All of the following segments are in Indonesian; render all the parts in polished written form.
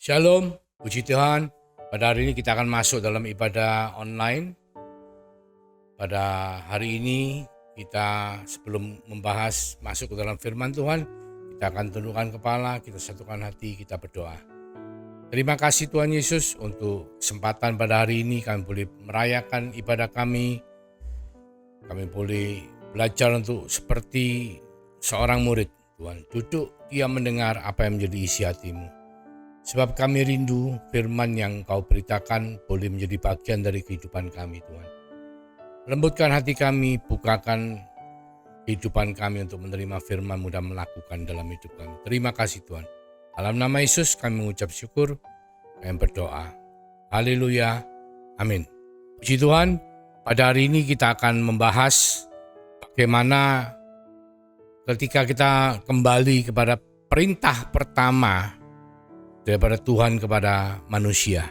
Shalom, puji Tuhan. Pada hari ini kita akan masuk dalam ibadah online. Pada hari ini kita sebelum membahas masuk ke dalam firman Tuhan, kita akan tundukkan kepala, kita satukan hati, kita berdoa. Terima kasih Tuhan Yesus untuk kesempatan pada hari ini kami boleh merayakan ibadah kami. Kami boleh belajar untuk seperti seorang murid. Tuhan, duduk dia mendengar apa yang menjadi isi hatimu. Sebab kami rindu firman yang kau beritakan boleh menjadi bagian dari kehidupan kami Tuhan. Lembutkan hati kami, bukakan kehidupan kami untuk menerima firman-Mu dan melakukan dalam hidup kami. Terima kasih Tuhan. Dalam nama Yesus kami mengucap syukur, kami berdoa. Haleluya, amin. Puji Tuhan, pada hari ini kita akan membahas bagaimana ketika kita kembali kepada perintah pertama daripada Tuhan kepada manusia.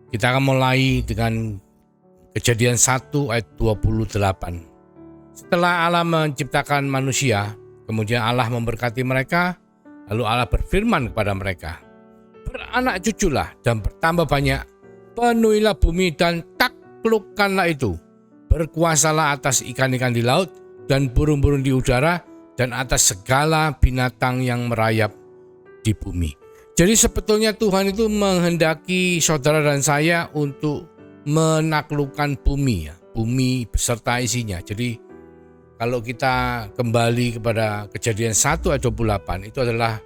Kita akan mulai dengan Kejadian 1 ayat 28. Setelah Allah menciptakan manusia, kemudian Allah memberkati mereka, lalu Allah berfirman kepada mereka, "Beranak cuculah dan bertambah banyak, penuhilah bumi dan taklukkanlah itu. Berkuasalah atas ikan-ikan di laut dan burung-burung di udara dan atas segala binatang yang merayap di bumi." Jadi sebetulnya Tuhan itu menghendaki saudara dan saya untuk menaklukkan bumi, bumi beserta isinya. Jadi kalau kita kembali kepada Kejadian 1 ayat 28, itu adalah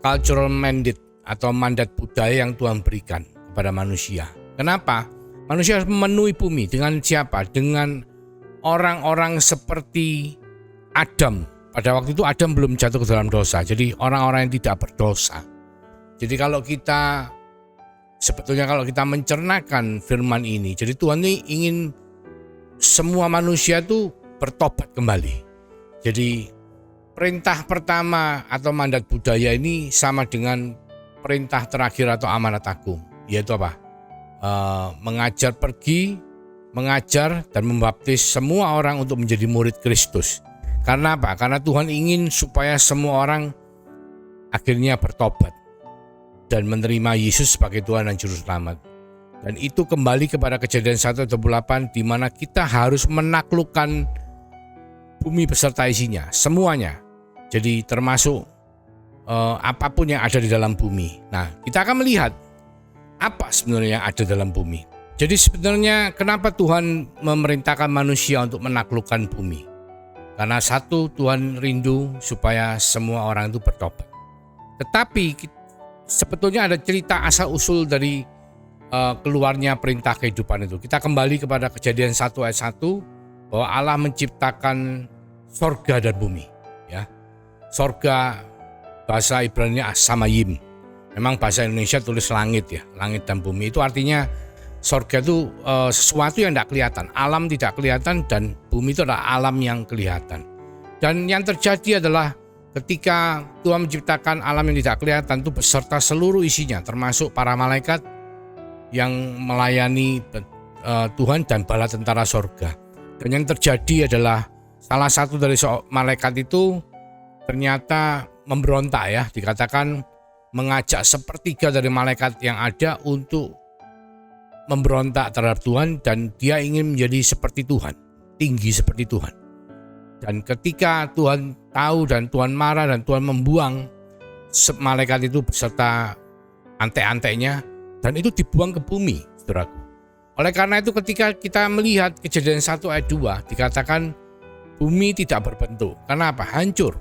cultural mandate atau mandat budaya yang Tuhan berikan kepada manusia. Kenapa? Manusia harus memenuhi bumi dengan siapa? Dengan orang-orang seperti Adam. Pada waktu itu Adam belum jatuh ke dalam dosa, jadi orang-orang yang tidak berdosa. Jadi kalau kita mencernakan firman ini, jadi Tuhan ini ingin semua manusia itu bertobat kembali. Jadi perintah pertama atau mandat budaya ini sama dengan perintah terakhir atau amanat agung, yaitu apa? Mengajar pergi, mengajar dan membaptis semua orang untuk menjadi murid Kristus. Karena apa? Karena Tuhan ingin supaya semua orang akhirnya bertobat dan menerima Yesus sebagai Tuhan dan Juru Selamat. Dan itu kembali kepada Kejadian 1:28 di mana kita harus menaklukkan bumi beserta isinya, semuanya. Jadi termasuk apapun yang ada di dalam bumi. Nah, kita akan melihat apa sebenarnya yang ada dalam bumi. Jadi sebenarnya kenapa Tuhan memerintahkan manusia untuk menaklukkan bumi? Karena satu, Tuhan rindu supaya semua orang itu bertobat. Tetapi sebetulnya ada cerita asal-usul dari keluarnya perintah kehidupan itu. Kita kembali kepada Kejadian 1 ayat 1 bahwa Allah menciptakan sorga dan bumi. Ya, sorga bahasa Ibrani samayim. Memang bahasa Indonesia tulis langit ya, langit dan bumi. Itu artinya sorga itu sesuatu yang tidak kelihatan, alam tidak kelihatan, dan bumi itu adalah alam yang kelihatan. Dan yang terjadi adalah ketika Tuhan menciptakan alam yang tidak kelihatan itu beserta seluruh isinya, termasuk para malaikat yang melayani Tuhan dan bala tentara sorga. Dan yang terjadi adalah salah satu dari malaikat itu ternyata memberontak ya, dikatakan mengajak sepertiga dari malaikat yang ada untuk memberontak terhadap Tuhan, dan dia ingin menjadi seperti Tuhan, tinggi seperti Tuhan. Dan ketika Tuhan tahu dan Tuhan marah dan Tuhan membuang malaikat itu beserta antek-anteknya, dan itu dibuang ke bumi, saudaraku. Oleh karena itu ketika kita melihat Kejadian 1 ayat 2 dikatakan bumi tidak berbentuk. Karena apa? Hancur,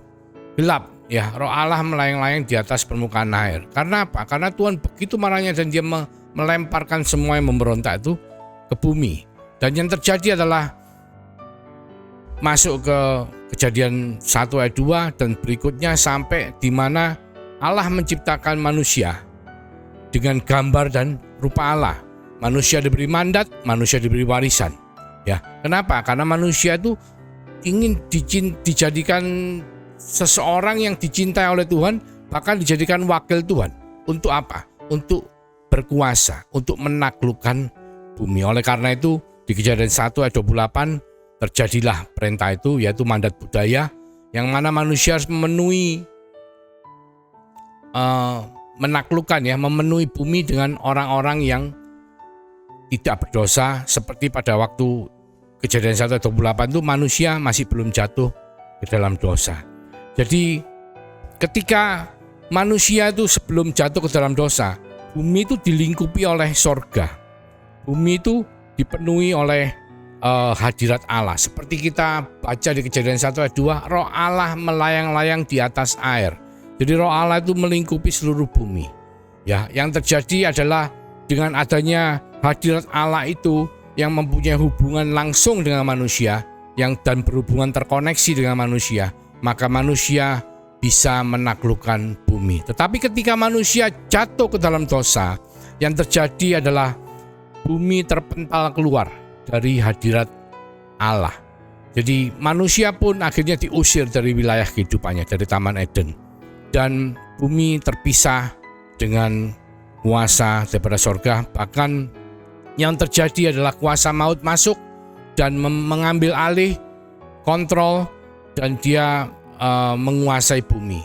gelap ya, roh Allah melayang-layang di atas permukaan air. Karena apa? Karena Tuhan begitu marahnya dan dia melemparkan semua yang memberontak itu ke bumi. Dan yang terjadi adalah masuk ke Kejadian 1 ayat 2 dan berikutnya sampai di mana Allah menciptakan manusia dengan gambar dan rupa Allah. Manusia diberi mandat, manusia diberi warisan. Ya, kenapa? Karena manusia itu ingin dijadikan seseorang yang dicintai oleh Tuhan, bahkan dijadikan wakil Tuhan. Untuk apa? Untuk berkuasa, untuk menaklukkan bumi. Oleh karena itu di Kejadian 1 ayat 28 terjadilah perintah itu, yaitu mandat budaya, yang mana manusia harus memenuhi menaklukkan ya, memenuhi bumi dengan orang-orang yang tidak berdosa, seperti pada waktu Kejadian 1 ayat 28 itu manusia masih belum jatuh ke dalam dosa. Jadi ketika manusia itu sebelum jatuh ke dalam dosa, bumi itu dilingkupi oleh sorga. Bumi itu dipenuhi oleh hadirat Allah. Seperti kita baca di Kejadian 1 ayat 2, roh Allah melayang-layang di atas air. Jadi roh Allah itu melingkupi seluruh bumi. Ya, yang terjadi adalah dengan adanya hadirat Allah itu yang mempunyai hubungan langsung dengan manusia, dan berhubungan terkoneksi dengan manusia, maka manusia bisa menaklukkan bumi. Tetapi ketika manusia jatuh ke dalam dosa, yang terjadi adalah bumi terpental keluar dari hadirat Allah. Jadi manusia pun akhirnya diusir dari wilayah kehidupannya, dari Taman Eden. Dan bumi terpisah dengan kuasa daripada sorga. Bahkan yang terjadi adalah kuasa maut masuk dan mengambil alih kontrol, dan dia menguasai bumi.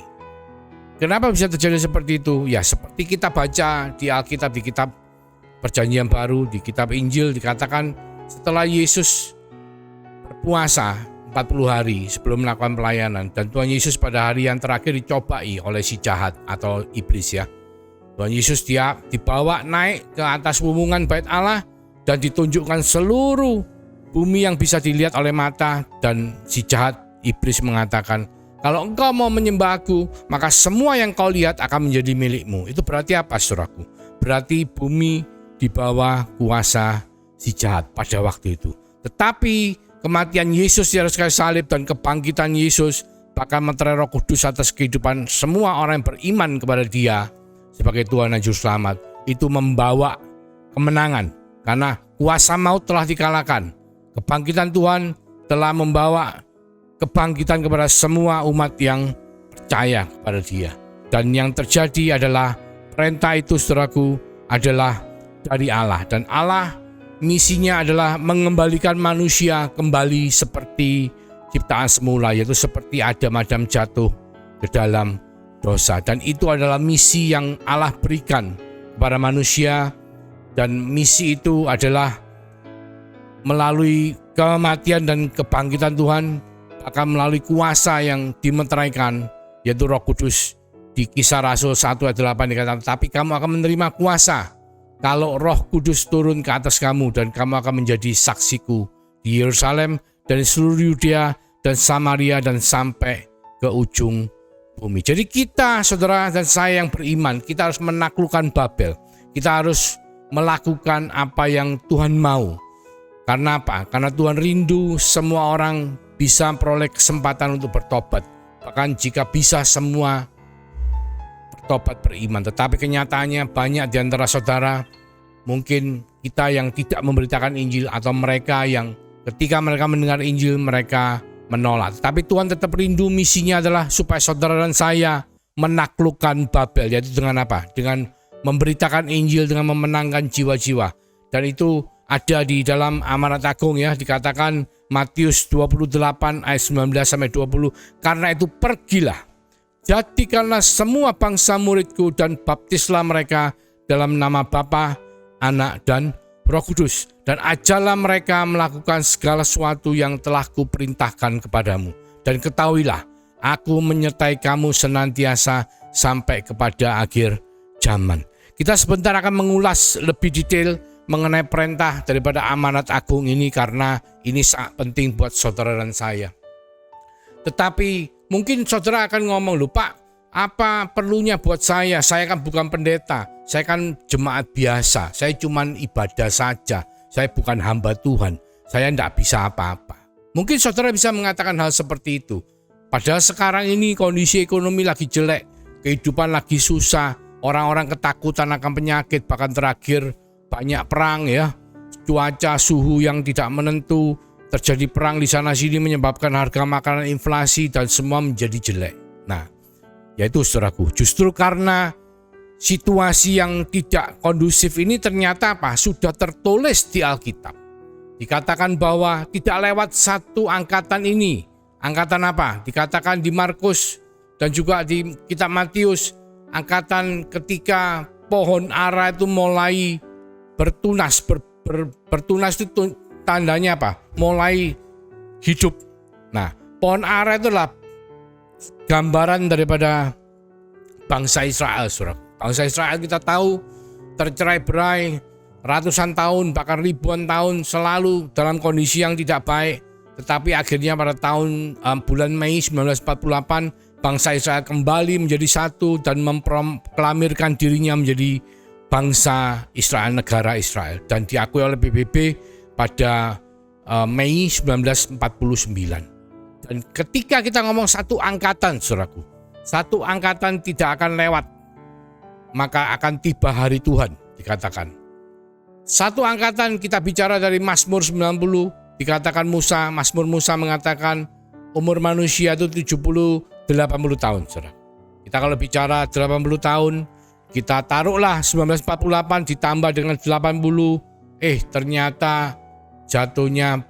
Kenapa bisa terjadi seperti itu? Ya, seperti kita baca di Alkitab, di kitab Perjanjian Baru, di kitab Injil dikatakan setelah Yesus berpuasa 40 hari sebelum melakukan pelayanan, dan Tuhan Yesus pada hari yang terakhir dicobai oleh si jahat atau iblis ya. Tuhan Yesus dia dibawa naik ke atas wuwungan bait Allah dan ditunjukkan seluruh bumi yang bisa dilihat oleh mata, dan si jahat iblis mengatakan, kalau engkau mau menyembah aku, maka semua yang kau lihat akan menjadi milikmu. Itu berarti apa, saudaraku? Berarti bumi di bawah kuasa si jahat pada waktu itu. Tetapi kematian Yesus di atas kayu salib dan kebangkitan Yesus bahkan meterai Roh Kudus atas kehidupan semua orang yang beriman kepada Dia sebagai Tuhan dan Juru Selamat, itu membawa kemenangan karena kuasa maut telah dikalahkan. Kebangkitan Tuhan telah membawa kebangkitan kepada semua umat yang percaya kepada Dia. Dan yang terjadi adalah perintah itu, saudaraku, adalah dari Allah, dan Allah misinya adalah mengembalikan manusia kembali seperti ciptaan semula, yaitu seperti Adam jatuh ke dalam dosa. Dan itu adalah misi yang Allah berikan kepada manusia, dan misi itu adalah melalui kematian dan kebangkitan Tuhan, akan melalui kuasa yang dimeteraikan, yaitu Roh Kudus. Di Kisah Rasul 1 ayat 8 dikatakan, tapi kamu akan menerima kuasa kalau Roh Kudus turun ke atas kamu, dan kamu akan menjadi saksiku di Yerusalem dan di seluruh Yudea dan Samaria dan sampai ke ujung bumi. Jadi kita, saudara dan saya yang beriman, kita harus menaklukkan Babel. Kita harus melakukan apa yang Tuhan mau. Karena apa? Karena Tuhan rindu semua orang bisa memperoleh kesempatan untuk bertobat. Bahkan jika bisa semua bertobat beriman. Tetapi kenyataannya banyak di antara saudara, mungkin kita yang tidak memberitakan Injil, atau mereka yang ketika mereka mendengar Injil mereka menolak. Tetapi Tuhan tetap rindu, misinya adalah supaya saudara dan saya menaklukkan Babel. Yaitu dengan apa? Dengan memberitakan Injil, dengan memenangkan jiwa-jiwa. Dan itu ada di dalam Amanat Agung ya, dikatakan Matius 28 ayat 19 sampai 20. Karena itu pergilah, jadikanlah semua bangsa muridku dan baptislah mereka dalam nama Bapa, Anak dan Roh Kudus, dan ajarlah mereka melakukan segala sesuatu yang telah kuperintahkan kepadamu. Dan ketahuilah, aku menyertai kamu senantiasa sampai kepada akhir zaman. Kita sebentar akan mengulas lebih detail mengenai perintah daripada Amanat Agung ini, karena ini sangat penting buat saudara dan saya. Tetapi mungkin saudara akan ngomong, loh Pak, apa perlunya buat saya? Saya kan bukan pendeta, saya kan jemaat biasa, saya cuman ibadah saja, saya bukan hamba Tuhan, saya tidak bisa apa-apa. Mungkin saudara bisa mengatakan hal seperti itu. Padahal sekarang ini kondisi ekonomi lagi jelek, kehidupan lagi susah, orang-orang ketakutan akan penyakit, bahkan terakhir banyak perang ya, cuaca suhu yang tidak menentu, terjadi perang di sana sini menyebabkan harga makanan inflasi dan semua menjadi jelek. Nah, yaitu saudaraku, justru karena situasi yang tidak kondusif ini ternyata apa? Sudah tertulis di Alkitab. Dikatakan bahwa tidak lewat satu angkatan ini. Angkatan apa? Dikatakan di Markus dan juga di kitab Matius angkatan ketika pohon ara itu mulai bertunas. Bertunas itu tandanya apa? Mulai hidup. Nah, pohon ara itu adalah gambaran daripada bangsa Israel, saudara. Bangsa Israel kita tahu tercerai-berai ratusan tahun, bahkan ribuan tahun selalu dalam kondisi yang tidak baik. Tetapi akhirnya pada tahun bulan Mei 1948 bangsa Israel kembali menjadi satu dan memproklamirkan dirinya menjadi bangsa Israel, negara Israel, dan diakui oleh PBB pada Mei 1949. Dan ketika kita ngomong satu angkatan, saudaraku, satu angkatan tidak akan lewat, maka akan tiba hari Tuhan, dikatakan. Satu angkatan kita bicara dari Mazmur 90, dikatakan Mazmur Musa mengatakan umur manusia itu 70-80 tahun, saudara. Kita kalau bicara 80 tahun, kita taruhlah 1948 ditambah dengan 80, ternyata jatuhnya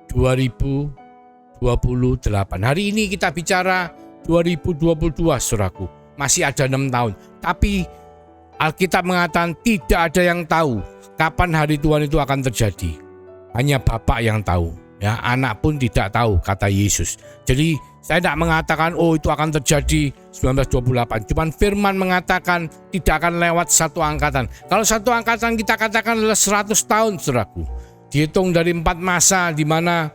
2028. Hari ini kita bicara 2022, saudaraku. Masih ada 6 tahun. Tapi Alkitab mengatakan tidak ada yang tahu kapan hari Tuhan itu akan terjadi. Hanya Bapa yang tahu, ya, anak pun tidak tahu, kata Yesus. Jadi saya tidak mengatakan itu akan terjadi 1928. Cuman firman mengatakan tidak akan lewat satu angkatan. Kalau satu angkatan kita katakan adalah 100 tahun, saudaraku. Dihitung dari 4 masa di mana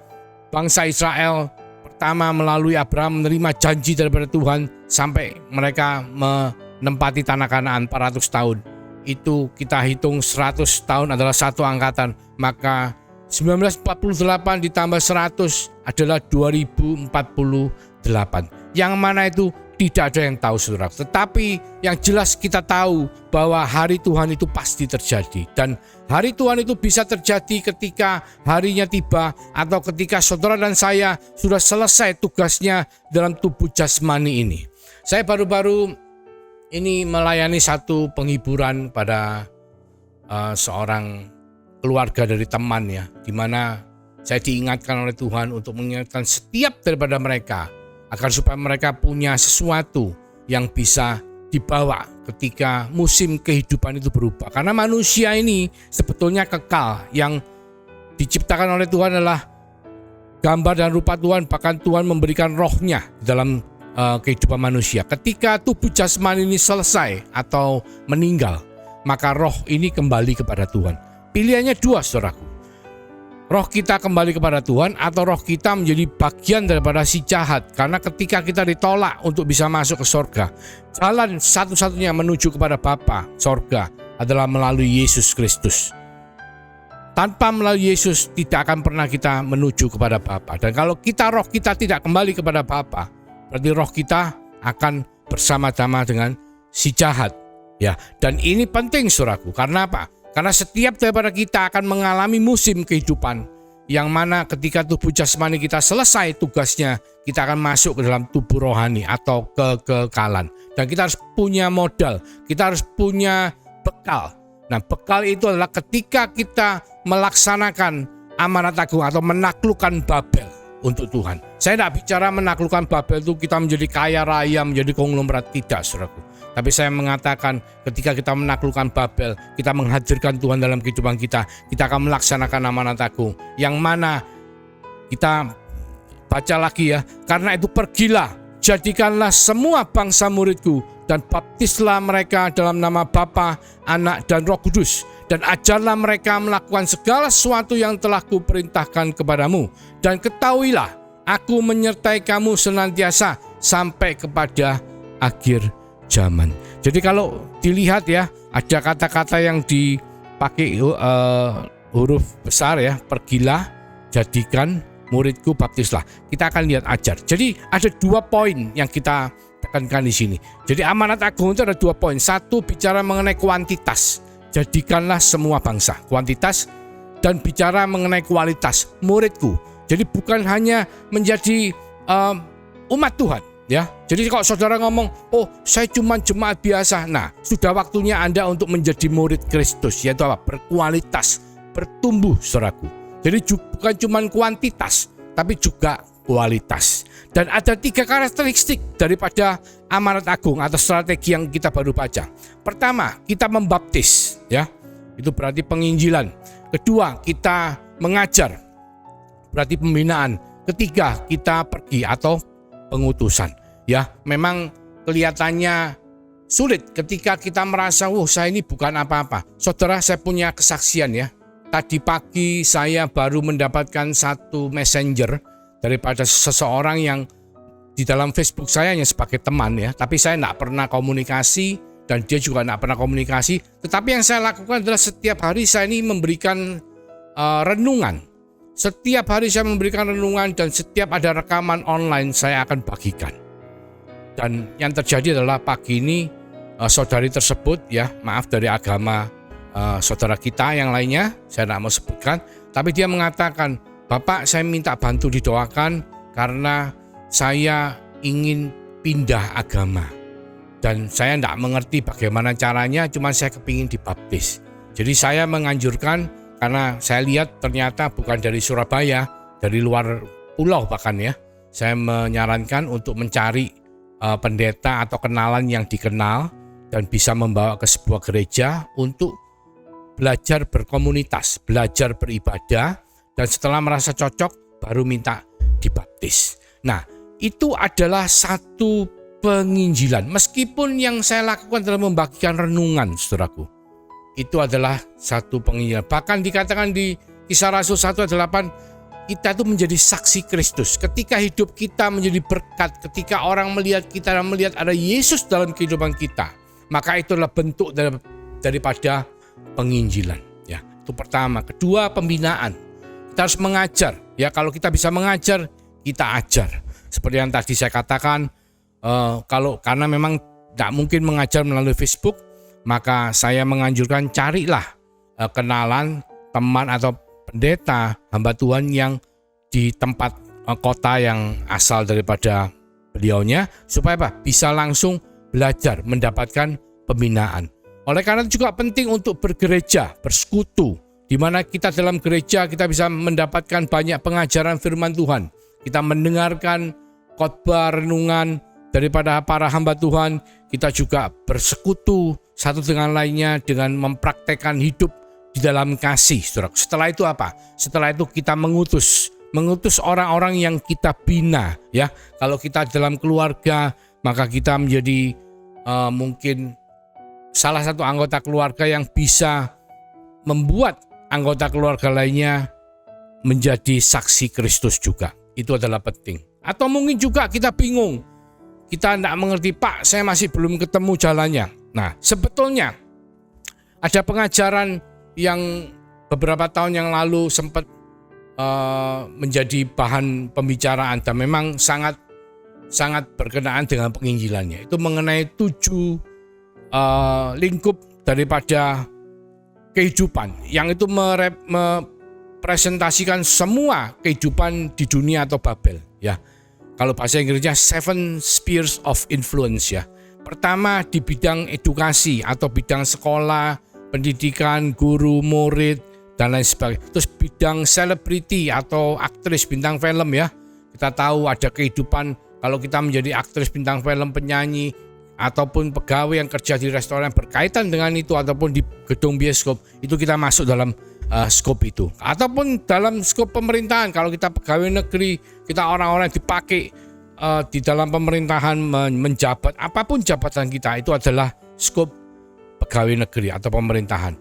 bangsa Israel pertama melalui Abraham menerima janji daripada Tuhan sampai mereka menempati tanah Kanaan 400 tahun. Itu kita hitung 100 tahun adalah satu angkatan. Maka 1948 ditambah 100 adalah 2048. Yang mana itu tidak ada yang tahu, saudara. Tetapi yang jelas kita tahu bahwa hari Tuhan itu pasti terjadi. Dan hari Tuhan itu bisa terjadi ketika harinya tiba atau ketika saudara dan saya sudah selesai tugasnya dalam tubuh jasmani ini. Saya baru-baru ini melayani satu penghiburan pada seorang keluarga dari teman, ya, di mana saya diingatkan oleh Tuhan untuk mengingatkan setiap daripada mereka agar supaya mereka punya sesuatu yang bisa dibawa ketika musim kehidupan itu berubah. Karena manusia ini sebetulnya kekal, yang diciptakan oleh Tuhan adalah gambar dan rupa Tuhan, bahkan Tuhan memberikan rohnya dalam kehidupan manusia. Ketika tubuh jasmani ini selesai atau meninggal, maka roh ini kembali kepada Tuhan. Pilihannya dua, saudaraku. Roh kita kembali kepada Tuhan atau roh kita menjadi bagian daripada si jahat. Karena ketika kita ditolak untuk bisa masuk ke sorga, jalan satu-satunya menuju kepada Bapa sorga adalah melalui Yesus Kristus. Tanpa melalui Yesus tidak akan pernah kita menuju kepada Bapa. Dan kalau roh kita tidak kembali kepada Bapa, berarti roh kita akan bersama-sama dengan si jahat. Ya, dan ini penting, saudaraku. Karena apa? Karena setiap daripada kita akan mengalami musim kehidupan yang mana ketika tubuh jasmani kita selesai tugasnya, kita akan masuk ke dalam tubuh rohani atau kekekalan. Dan kita harus punya modal, kita harus punya bekal. Nah, bekal itu adalah ketika kita melaksanakan amanat agung atau menaklukkan Babel untuk Tuhan. Saya tidak bicara menaklukkan Babel itu kita menjadi kaya raya, menjadi konglomerat, tidak, saudaraku. Tapi saya mengatakan ketika kita menaklukkan Babel, kita menghadirkan Tuhan dalam kehidupan kita akan melaksanakan amanat agung. Yang mana kita baca lagi, ya, karena itu pergilah, jadikanlah semua bangsa muridku dan baptislah mereka dalam nama Bapa, Anak dan Roh Kudus, dan ajarlah mereka melakukan segala sesuatu yang telah kuperintahkan kepadamu. Dan ketahuilah, aku menyertai kamu senantiasa sampai kepada akhir zaman. Jadi kalau dilihat, ya, ada kata-kata yang dipakai huruf besar, ya, pergilah, jadikan, muridku, baptislah. Kita akan lihat ajar. Jadi ada 2 poin yang kita tekankan di sini. Jadi amanat agung itu ada 2 poin. Satu bicara mengenai kuantitas, jadikanlah semua bangsa, kuantitas, dan bicara mengenai kualitas, muridku. Jadi bukan hanya menjadi umat Tuhan, ya. Jadi kalau saudara ngomong, saya cuma jemaat biasa, nah, sudah waktunya Anda untuk menjadi murid Kristus, yaitu apa? Berkualitas, bertumbuh, saudaraku. Jadi bukan cuma kuantitas, tapi juga kualitas. Dan ada 3 karakteristik daripada amanat agung atau strategi yang kita baru baca. Pertama, kita membaptis, ya. Itu berarti penginjilan. Kedua, kita mengajar, berarti pembinaan. Ketiga, kita pergi atau pengutusan. Ya, memang kelihatannya sulit ketika kita merasa, saya ini bukan apa-apa. Saudara, saya punya kesaksian ya. Tadi pagi saya baru mendapatkan satu messenger daripada seseorang yang di dalam Facebook saya hanya sebagai teman ya. Tapi saya tidak pernah komunikasi dan dia juga tidak pernah komunikasi. Tetapi yang saya lakukan adalah setiap hari saya ini memberikan renungan. Setiap hari saya memberikan renungan dan setiap ada rekaman online saya akan bagikan. Dan yang terjadi adalah pagi ini saudari tersebut ya, maaf dari agama saudara kita yang lainnya, saya tidak mau sebutkan, tapi dia mengatakan, Bapak saya minta bantu didoakan karena saya ingin pindah agama. Dan saya tidak mengerti bagaimana caranya, cuma saya kepingin dibaptis. Jadi saya menganjurkan, karena saya lihat ternyata bukan dari Surabaya, dari luar pulau bahkan ya. Saya menyarankan untuk mencari pendeta atau kenalan yang dikenal dan bisa membawa ke sebuah gereja untuk belajar berkomunitas, belajar beribadah, dan setelah merasa cocok baru minta dibaptis. Nah, itu adalah satu penginjilan. Meskipun yang saya lakukan adalah membagikan renungan, saudaraku. Itu adalah satu penginjilan. Bahkan dikatakan di Kisah Rasul 1 ayat 8, kita itu menjadi saksi Kristus. Ketika hidup kita menjadi berkat, ketika orang melihat kita dan melihat ada Yesus dalam kehidupan kita, maka itu adalah bentuk daripada penginjilan. Ya, itu pertama. Kedua, pembinaan. Kita harus mengajar. Ya, kalau kita bisa mengajar, kita ajar. Seperti yang tadi saya katakan, karena memang tidak mungkin mengajar melalui Facebook, maka saya menganjurkan carilah kenalan, teman atau pendeta, hamba Tuhan yang di tempat kota yang asal daripada beliaunya, supaya apa? Bisa langsung belajar, mendapatkan pembinaan. Oleh karena itu juga penting untuk bergereja, bersekutu, di mana kita dalam gereja kita bisa mendapatkan banyak pengajaran firman Tuhan. Kita mendengarkan khotbah renungan daripada para hamba Tuhan, kita juga bersekutu satu dengan lainnya dengan mempraktekkan hidup di dalam kasih, saudara. Setelah itu apa? Setelah itu kita mengutus orang-orang yang kita bina, ya. Kalau kita dalam keluarga, maka kita menjadi mungkin salah satu anggota keluarga yang bisa membuat anggota keluarga lainnya menjadi saksi Kristus juga. Itu adalah penting. Atau mungkin juga kita bingung, kita tidak mengerti, Pak, saya masih belum ketemu jalannya. Nah, sebetulnya ada pengajaran yang beberapa tahun yang lalu sempat menjadi bahan pembicaraan dan memang sangat berkenaan dengan penginjilannya. Itu mengenai 7 lingkup daripada kehidupan yang itu merepresentasikan semua kehidupan di dunia atau Babel, ya. Kalau bahasa Inggrisnya 7 spheres of influence, ya. Pertama di bidang edukasi atau bidang sekolah, pendidikan, guru, murid, dan lain sebagainya. Terus bidang selebriti atau aktris bintang film, ya. Kita tahu ada kehidupan kalau kita menjadi aktris bintang film, penyanyi, ataupun pegawai yang kerja di restoran berkaitan dengan itu, ataupun di gedung bioskop, itu kita masuk dalam skop itu. Ataupun dalam skop pemerintahan, kalau kita pegawai negeri, kita orang-orang yang dipakai di dalam pemerintahan menjabat, apapun jabatan kita, itu adalah skop pegawai negeri atau pemerintahan.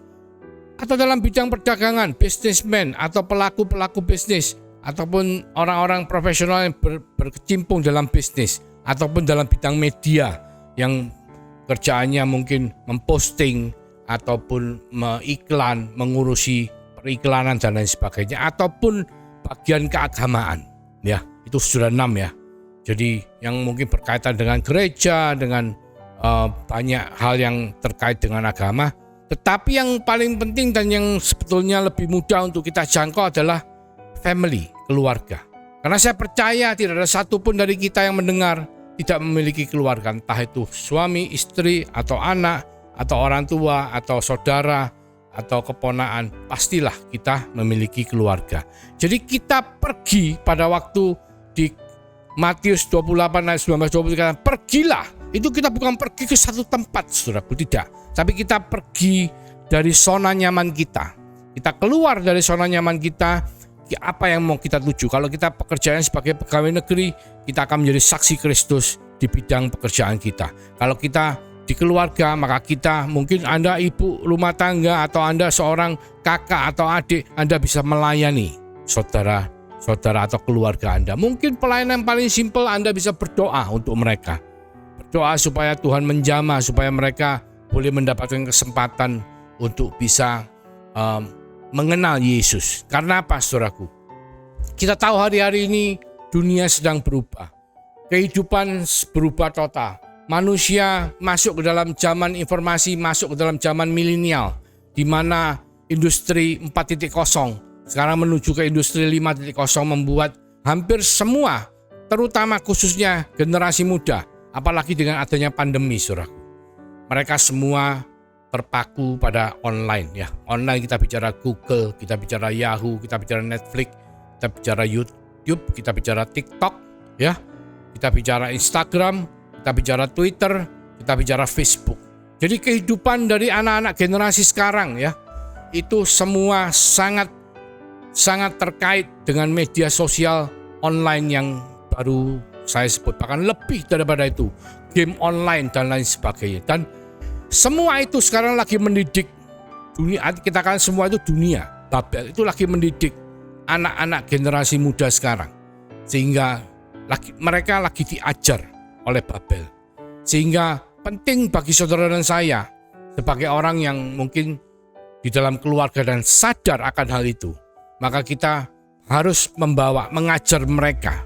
Atau dalam bidang perdagangan, businessman atau pelaku-pelaku bisnis, ataupun orang-orang profesional yang berkecimpung dalam bisnis, ataupun dalam bidang media yang kerjaannya mungkin memposting ataupun mengiklan, mengurusi periklanan dan lain sebagainya, ataupun bagian keagamaan, ya. Itu sudah 6, ya. Jadi yang mungkin berkaitan dengan gereja, dengan banyak hal yang terkait dengan agama. Tetapi yang paling penting dan yang sebetulnya lebih mudah untuk kita jangkau adalah family, keluarga. Karena saya percaya tidak ada satupun dari kita yang mendengar tidak memiliki keluarga, entah itu suami, istri, atau anak, atau orang tua, atau saudara, atau keponaan. Pastilah kita memiliki keluarga. Jadi kita pergi pada waktu di Matius 28 ayat 19-20 dikatakan, pergilah. Itu kita bukan pergi ke satu tempat, saudaraku, tidak. Tapi kita pergi dari zona nyaman kita. Kita keluar dari zona nyaman kita, apa yang mau kita tuju. Kalau kita pekerjaan sebagai pegawai negeri, kita akan menjadi saksi Kristus di bidang pekerjaan kita. Kalau kita di keluarga, maka kita, mungkin Anda ibu rumah tangga atau Anda seorang kakak atau adik, Anda bisa melayani saudara atau keluarga Anda. Mungkin pelayanan paling simpel, Anda bisa berdoa untuk mereka. Berdoa supaya Tuhan menjamah, supaya mereka boleh mendapatkan kesempatan untuk bisa mengenal Yesus. Karena apa, saudaraku? Kita tahu hari-hari ini dunia sedang berubah. Kehidupan berubah total. Manusia masuk ke dalam zaman informasi, masuk ke dalam zaman milenial, di mana industri 4.0 sekarang menuju ke industri 5.0 membuat hampir semua, terutama khususnya generasi muda, apalagi dengan adanya pandemi, saudaraku. Mereka semua terpaku pada online, ya. Online, kita bicara Google, kita bicara Yahoo, kita bicara Netflix, kita bicara YouTube, kita bicara TikTok, ya. Kita bicara Instagram, kita bicara Twitter, kita bicara Facebook. Jadi kehidupan dari anak-anak generasi sekarang, ya, itu semua sangat terkait dengan media sosial online yang baru saya sebut, bahkan lebih daripada itu, game online dan lain sebagainya. Dan semua itu sekarang lagi mendidik dunia, kita kan semua itu dunia Babel itu lagi mendidik anak-anak generasi muda sekarang, sehingga mereka lagi diajar oleh Babel. Sehingga penting bagi saudara dan saya sebagai orang yang mungkin di dalam keluarga dan sadar akan hal itu, maka kita harus mengajar mereka,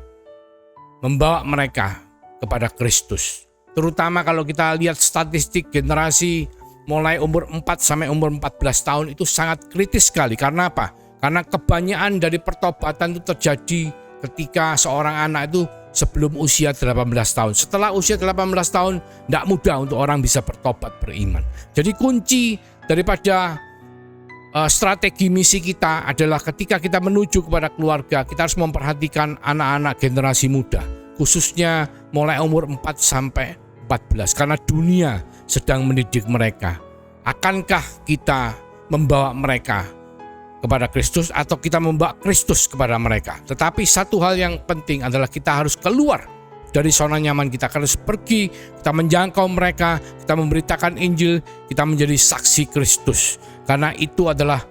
membawa mereka kepada Kristus. Terutama kalau kita lihat statistik generasi mulai umur 4 sampai umur 14 tahun itu sangat kritis sekali. Karena apa? Karena kebanyakan dari pertobatan itu terjadi ketika seorang anak itu sebelum usia 18 tahun. Setelah usia 18 tahun, tidak mudah untuk orang bisa bertobat beriman. Jadi kunci daripada strategi misi kita adalah ketika kita menuju kepada keluarga, kita harus memperhatikan anak-anak generasi muda, khususnya mulai umur 4 sampai 14, karena dunia sedang mendidik mereka. Akankah kita membawa mereka kepada Kristus atau kita membawa Kristus kepada mereka? Tetapi satu hal yang penting adalah kita harus keluar dari zona nyaman kita, harus pergi, kita menjangkau mereka, kita memberitakan Injil, kita menjadi saksi Kristus. Karena itu adalah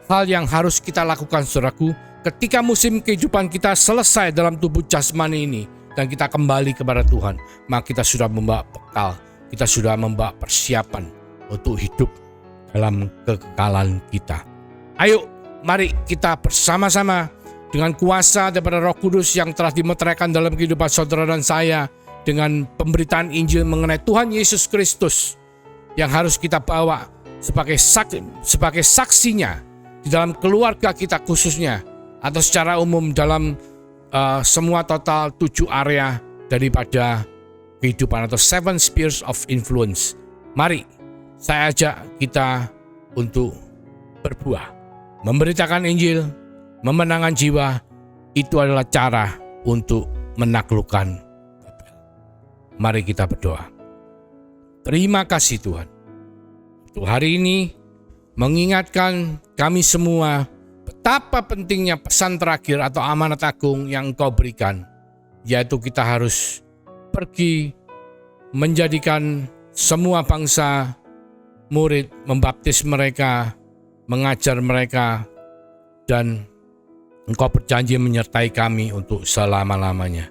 hal yang harus kita lakukan, saudaraku, ketika musim kehidupan kita selesai dalam tubuh jasmani ini dan kita kembali kepada Tuhan, maka kita sudah membawa bekal, kita sudah membawa persiapan untuk hidup dalam kekekalan kita. Ayo, mari kita bersama-sama dengan kuasa daripada Roh Kudus yang telah dimeteraikan dalam kehidupan saudara dan saya, dengan pemberitaan Injil mengenai Tuhan Yesus Kristus yang harus kita bawa sebagai saksinya di dalam keluarga kita khususnya, atau secara umum dalam semua total 7 area daripada kehidupan atau 7 spheres of influence. Mari saya ajak kita untuk berbuah, memberitakan Injil, memenangkan jiwa. Itu adalah cara untuk menaklukkan Babel. Mari kita berdoa. Terima kasih Tuhan, untuk hari ini mengingatkan kami semua betapa pentingnya pesan terakhir atau amanat agung yang Engkau berikan, yaitu kita harus pergi menjadikan semua bangsa murid, membaptis mereka, mengajar mereka, dan Engkau berjanji menyertai kami untuk selama-lamanya.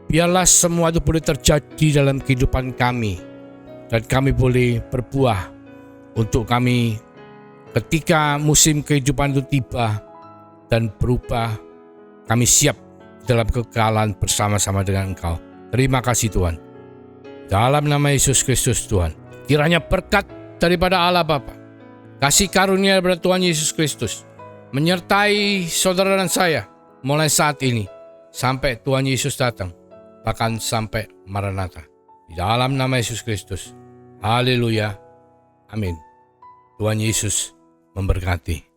Biarlah semua itu boleh terjadi dalam kehidupan kami, dan kami boleh berbuah untuk kami ketika musim kehidupan itu tiba dan berubah, kami siap dalam kekekalan bersama-sama dengan Engkau. Terima kasih Tuhan. Dalam nama Yesus Kristus Tuhan, kiranya berkat daripada Allah Bapa, kasih karunia daripada Tuhan Yesus Kristus menyertai saudara dan saya mulai saat ini sampai Tuhan Yesus datang, bahkan sampai Maranatha. Di dalam nama Yesus Kristus. Haleluya. Amin. Tuhan Yesus memberkati.